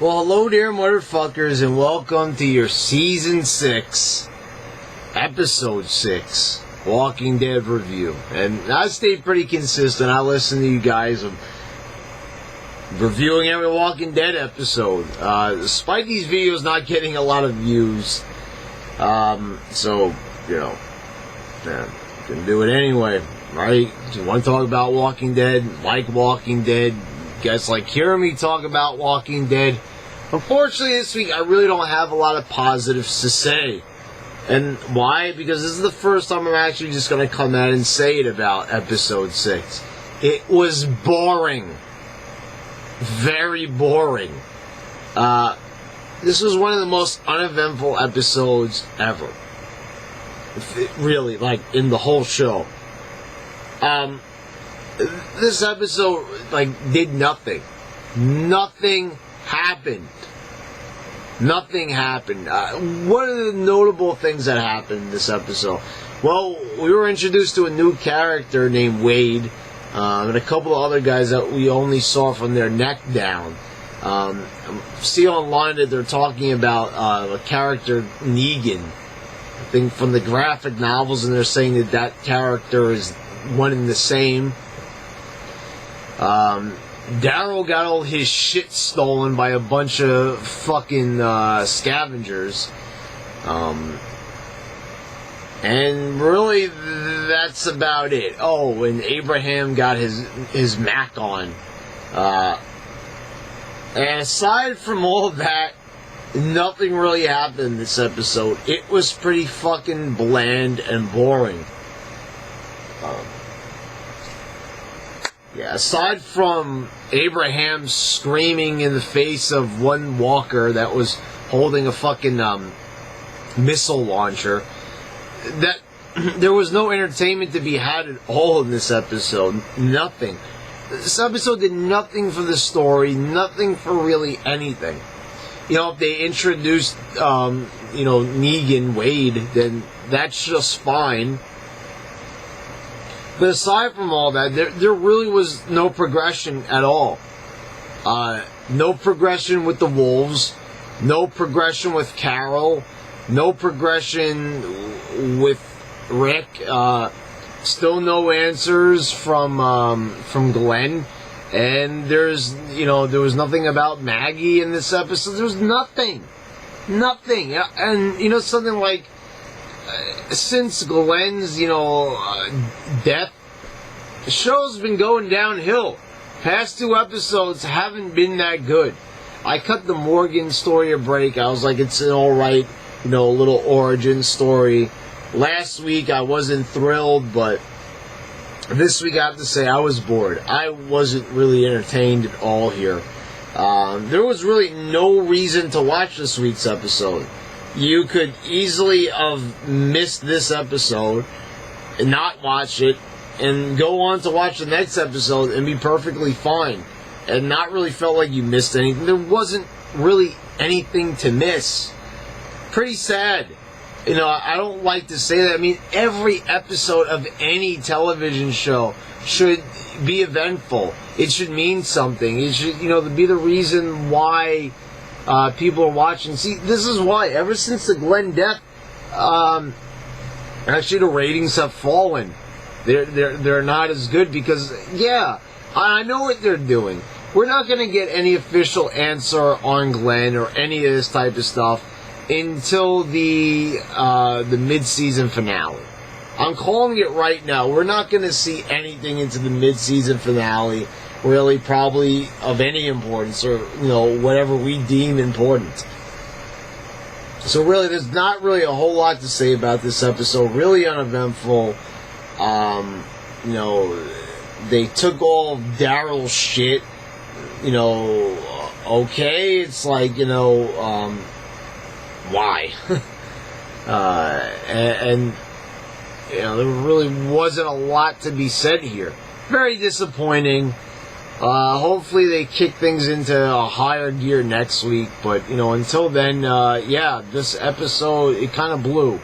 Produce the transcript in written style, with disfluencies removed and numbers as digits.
Well, hello there, motherfuckers, and welcome to your Season 6, Episode 6, Walking Dead review. And I stay pretty consistent. I listen to you guys of reviewing every Walking Dead episode. Despite these videos not getting a lot of views. So, you know, can do it anyway, right? If you want to talk about Walking Dead, like Walking Dead, guys like hearing me talk about Walking Dead. Unfortunately, this week I really don't have a lot of positives to say. And why? Because this is the first time I'm actually just going to come out and say it about Episode 6. It was boring. Very boring. This was one of the most uneventful episodes ever. Really, like, in the whole show. This episode, did nothing. Nothing happened. Nothing happened. What are the notable things that happened in this episode? Well, we were introduced to a new character named Wade, and a couple of other guys that we only saw from their neck down. See online that they're talking about a character, Negan, I think from the graphic novels, and they're saying that character is one and the same. Daryl got all his shit stolen by a bunch of fucking scavengers. And really, that's about it. Oh, and Abraham got his Mac on. And aside from all that, nothing really happened this episode. It was pretty fucking bland and boring. Yeah, aside from Abraham screaming in the face of one walker that was holding a fucking missile launcher, that there was no entertainment to be had at all in this episode. Nothing. This episode did nothing for the story, nothing for really anything. You know, if they introduced, Negan, Wade, then that's just fine. But aside from all that, there really was no progression at all. No progression with the wolves, no progression with Carol, no progression with Rick. Still no answers from Glenn, and there was nothing about Maggie in this episode. There was nothing. And something like, since Glenn's, death, the show's been going downhill. Past 2 episodes haven't been that good. I cut the Morgan story a break. I was like, it's an alright, little origin story. Last week I wasn't thrilled, but this week I have to say I was bored. I wasn't really entertained at all here. There was really no reason to watch this week's episode. You could easily have missed this episode and not watch it and go on to watch the next episode and be perfectly fine and not really felt like you missed anything. There wasn't really anything to miss. Pretty sad. I don't like to say that. I mean, every episode of any television show should be eventful. It should mean something. It should, be the reason why people are watching. See, this is why. Ever since the Glenn death, actually the ratings have fallen. They're not as good because, yeah, I know what they're doing. We're not going to get any official answer on Glenn or any of this type of stuff until the mid-season finale. I'm calling it right now. We're not going to see anything into the mid-season finale, really, probably of any importance, or whatever we deem important. So really, there's not really a whole lot to say about this episode. Really uneventful. They took all of Daryl's shit. Okay, it's like, why? and there really wasn't a lot to be said here. Very disappointing. Hopefully they kick things into a higher gear next week, but until then, this episode, it kind of blew.